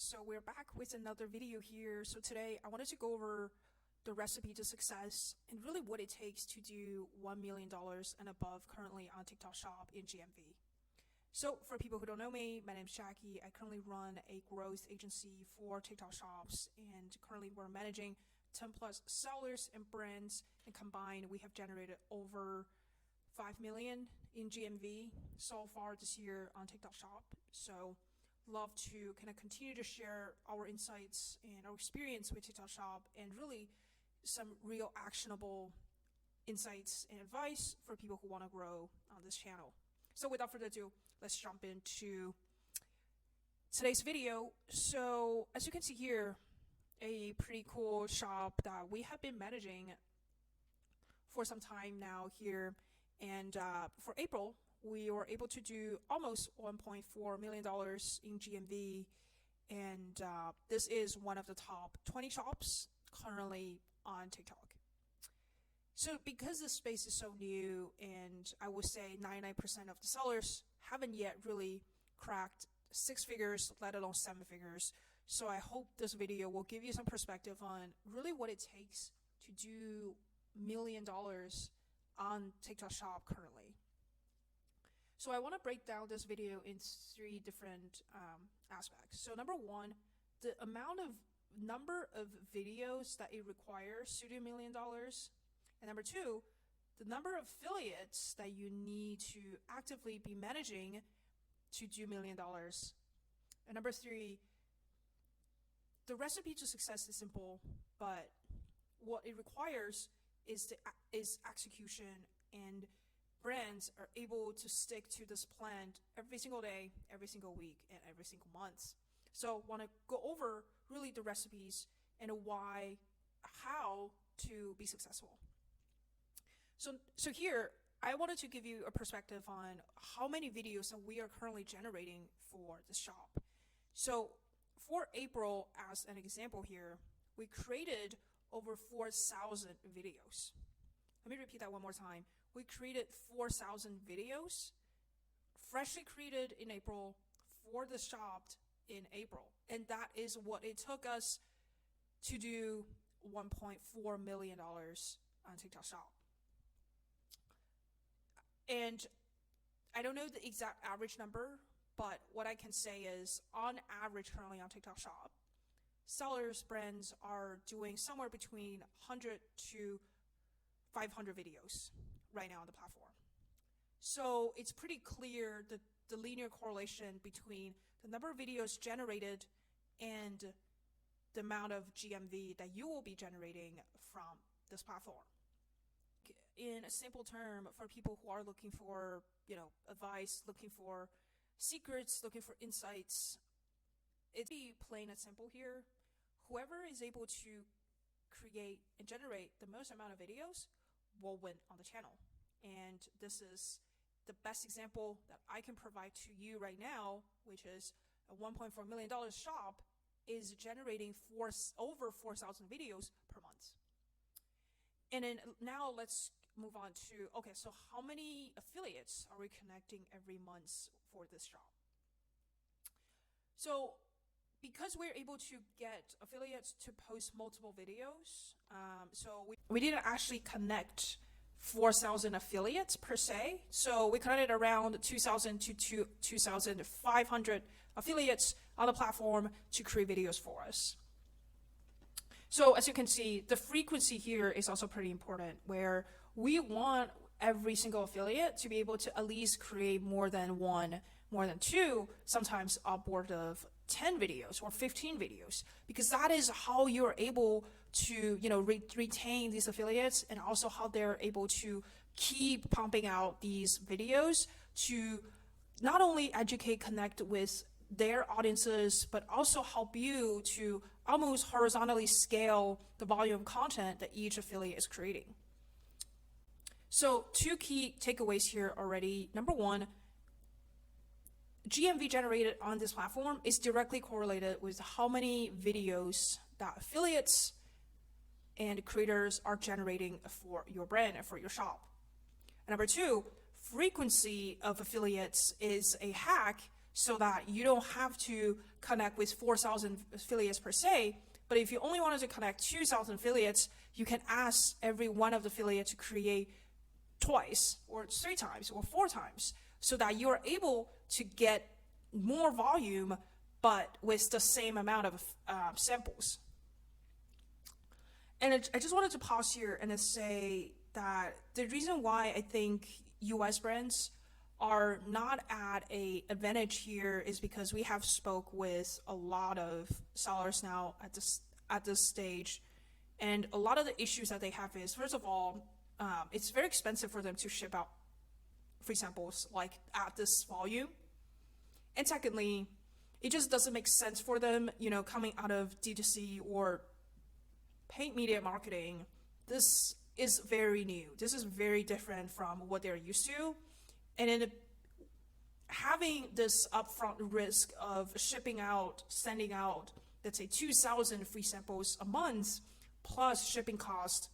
So we're back with another video here. So today I wanted to go over the recipe to success and really what it takes to do $1 million and above currently on TikTok Shop in GMV. So for people who don't know me, my name is Jackie. I currently run a growth agency for TikTok Shops, and currently we're managing 10 plus sellers and brands, and combined we have generated over 5 million in GMV so far this year on TikTok Shop. So love to kind of continue to share our insights and our experience with TikTok Shop and really some real actionable insights and advice for people who want to grow on this channel. So without further ado, let's jump into today's video. So as you can see here, a pretty cool shop that we have been managing for some time now here. And for April, we were able to do almost $1.4 million in GMV. And this is one of the top 20 shops currently on TikTok. So because this space is so new, and I would say 99% of the sellers haven't yet really cracked 6 figures, let alone 7 figures. So I hope this video will give you some perspective on really what it takes to do $1 million on TikTok Shop currently. So I want to break down this video in 3 different aspects. So number one, the number of videos that it requires to do $1 million. And number two, the number of affiliates that you need to actively be managing to do $1 million. And number three, the recipe to success is simple, but what it requires is execution, and brands are able to stick to this plan every single day, every single week, and every single month. So want to go over really the recipes and how to be successful. So here, I wanted to give you a perspective on how many videos that we are currently generating for the shop. So for April, as an example here, we created over 4,000 videos. Let me repeat that one more time. We created 4,000 videos, freshly created in April for the shop in April. And that is what it took us to do $1.4 million on TikTok Shop. And I don't know the exact average number, but what I can say is on average currently on TikTok Shop, sellers, brands are doing somewhere between 100 to 500 videos right now on the platform. So it's pretty clear that the linear correlation between the number of videos generated and the amount of GMV that you will be generating from this platform. In a simple term, for people who are looking for, advice, looking for secrets, looking for insights, it's plain and simple here. Whoever is able to create and generate the most amount of videos will win on the channel. And this is the best example that I can provide to you right now, which is a $1.4 million shop is generating over 4,000 videos per month. And then now let's move on to, okay, so how many affiliates are we connecting every month for this shop? So because we're able to get affiliates to post multiple videos, so we didn't actually connect 4,000 affiliates per se. So we connected around 2,000 to 2,500 affiliates on the platform to create videos for us. So as you can see, the frequency here is also pretty important, where we want every single affiliate to be able to at least create more than 1, more than 2, sometimes upward of 10 videos or 15 videos, because that is how you're able to, retain these affiliates, and also how they're able to keep pumping out these videos to not only educate, connect with their audiences, but also help you to almost horizontally scale the volume of content that each affiliate is creating. So 2 key takeaways here already. Number one, GMV generated on this platform is directly correlated with how many videos that affiliates and creators are generating for your brand and for your shop. And number two, frequency of affiliates is a hack so that you don't have to connect with 4,000 affiliates per se. But if you only wanted to connect 2,000 affiliates, you can ask every one of the affiliates to create twice or 3 times or 4 times, so that you are able to get more volume but with the same amount of samples. And I just wanted to pause here and say that the reason why I think US brands are not at a advantage here is because we have spoke with a lot of sellers now at this stage, and a lot of the issues that they have is, first of all, it's very expensive for them to ship out free samples like at this volume, and secondly, it just doesn't make sense for them, coming out of D2C or paid media marketing. This is very new. This is very different from what they're used to. And in having this upfront risk of sending out, let's say 2,000 free samples a month, plus shipping cost,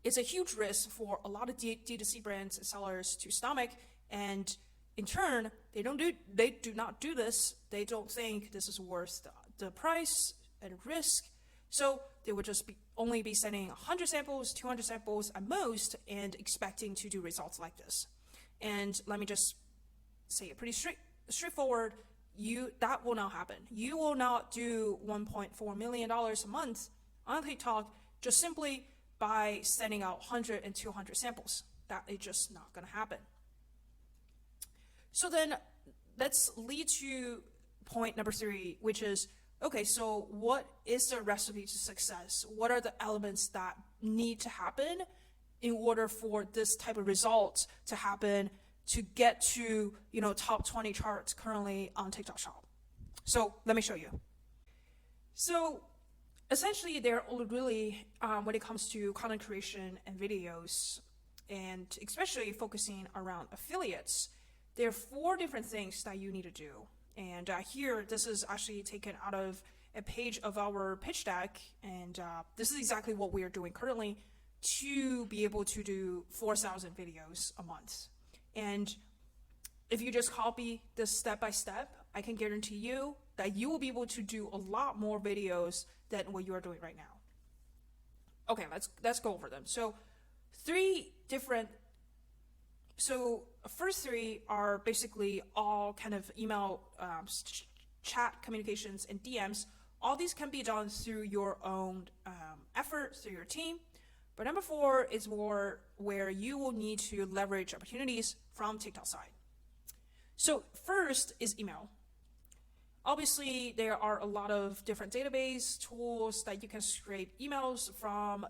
it's a huge risk for a lot of D2C brands and sellers to stomach. And in turn, they do not do this. They don't think this is worth the price and risk. So they would just only be sending 100 samples, 200 samples at most, and expecting to do results like this. And let me just say it pretty straightforward. That will not happen. You will not do $1.4 million a month on TikTok just simply by sending out 100 and 200 samples. That is just not going to happen. So then let's lead to point number 3, which is, okay, so what is the recipe to success? What are the elements that need to happen in order for this type of result to happen, to get to, top 20 charts currently on TikTok Shop? So let me show you. So essentially, they're really, when it comes to content creation and videos, and especially focusing around affiliates, there are 4 different things that you need to do. And here, this is actually taken out of a page of our pitch deck. And this is exactly what we are doing currently to be able to do 4,000 videos a month. And if you just copy this step by step, I can guarantee you that you will be able to do a lot more videos than what you are doing right now. Okay, let's go over them. So first 3 are basically all kind of email, chat communications, and DMs. All these can be done through your own effort, through your team. But number 4 is more where you will need to leverage opportunities from TikTok side. So first is email. Obviously, there are a lot of different database tools that you can scrape emails from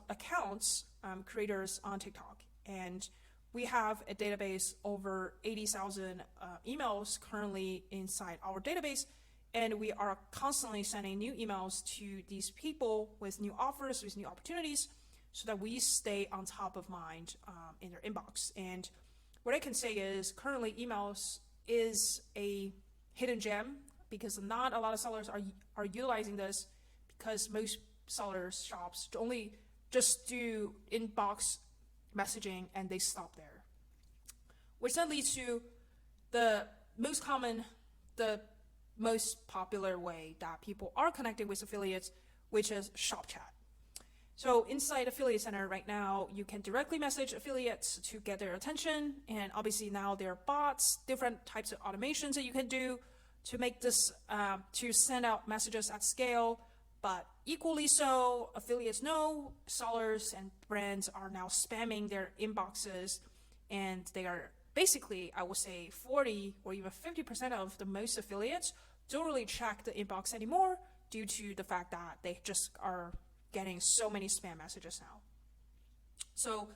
accounts, creators on TikTok. And we have a database over 80,000 emails currently inside our database, and we are constantly sending new emails to these people with new offers, with new opportunities, so that we stay on top of mind in their inbox. And what I can say is currently emails is a hidden gem, because not a lot of sellers are utilizing this, because most sellers shops only just do inbox messaging and they stop there, which then leads to the most popular way that people are connecting with affiliates, which is Shop Chat. So inside Affiliate Center right now, you can directly message affiliates to get their attention. And obviously now there are bots, different types of automations that you can do to make this, to send out messages at scale. But equally so, affiliates know sellers and brands are now spamming their inboxes, and they are basically, I would say 40 or even 50% of the most affiliates don't really check the inbox anymore due to the fact that they just are getting so many spam messages now. So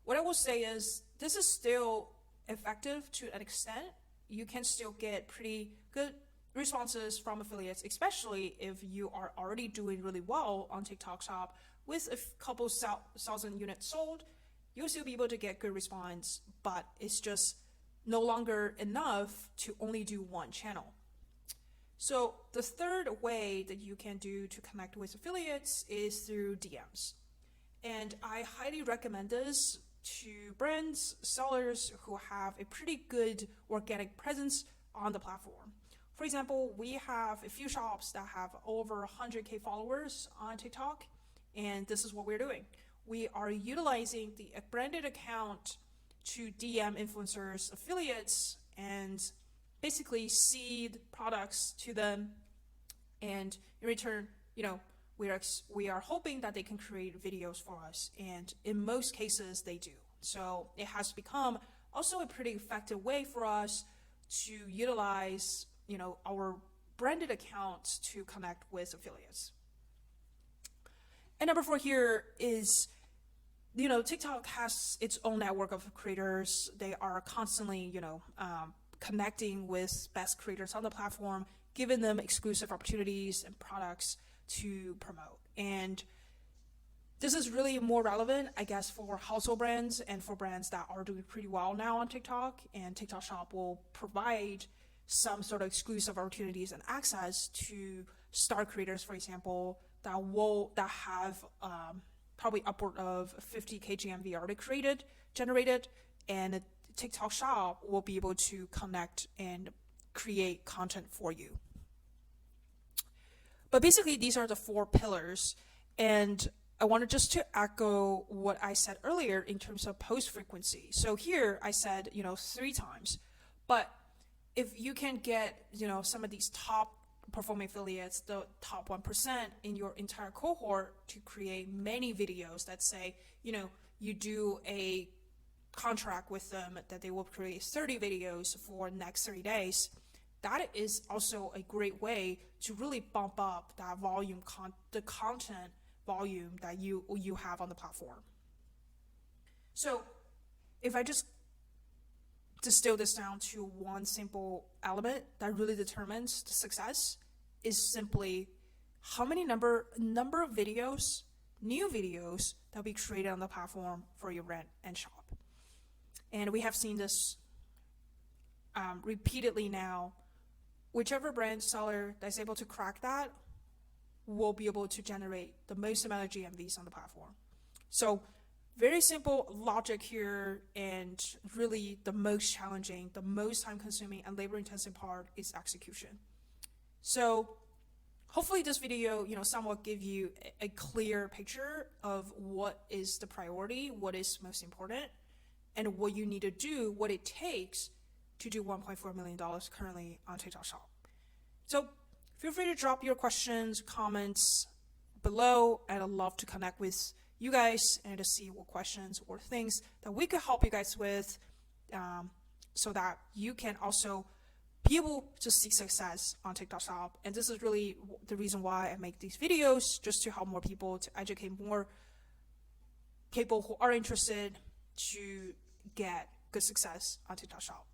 what I will say is this is still effective to an extent. You can still get pretty good responses from affiliates, especially if you are already doing really well on TikTok Shop with a couple thousand units sold. You'll still be able to get good response, but it's just no longer enough to only do one channel. So the third way that you can do to connect with affiliates is through DMs. And I highly recommend this to brands, sellers who have a pretty good organic presence on the platform. For example, we have a few shops that have over 100K followers on TikTok, and this is what we're doing. We are utilizing the branded account to DM influencers, affiliates, and basically seed products to them. And in return, we are hoping that they can create videos for us. And in most cases, they do. So it has become also a pretty effective way for us to utilize, our branded accounts to connect with affiliates. And number 4 here is, TikTok has its own network of creators. They are constantly, connecting with best creators on the platform, giving them exclusive opportunities and products to promote. And this is really more relevant, I guess, for household brands and for brands that are doing pretty well now on TikTok. And TikTok Shop will provide some sort of exclusive opportunities and access to star creators, for example, that have probably upward of 50K GMV already generated, and TikTok Shop will be able to connect and create content for you. But basically, these are the 4 pillars, and I wanted just to echo what I said earlier in terms of post frequency. So here I said, 3 times, but if you can get, some of these top performing affiliates, the top 1% in your entire cohort, to create many videos that say, you do a contract with them that they will create 30 videos for the next 30 days, that is also a great way to really bump up that volume, the content volume that you have on the platform. So if I just distill this down to one simple element that really determines the success, is simply how many number of videos, new videos, that we created on the platform for your brand and shop. And we have seen this repeatedly now. Whichever brand seller that's able to crack that will be able to generate the most amount of GMVs on the platform. So very simple logic here, and really the most challenging, the most time consuming and labor intensive part is execution. So hopefully this video, somewhat give you a clear picture of what is the priority, what is most important, and what you need to do, what it takes to do $1.4 million currently on TikTok Shop. So feel free to drop your questions, comments below, and I'd love to connect with you guys and to see what questions or things that we could help you guys with, so that you can also be able to see success on TikTok Shop. And this is really the reason why I make these videos, just to help more people, to educate more people who are interested to get good success on TikTok Shop.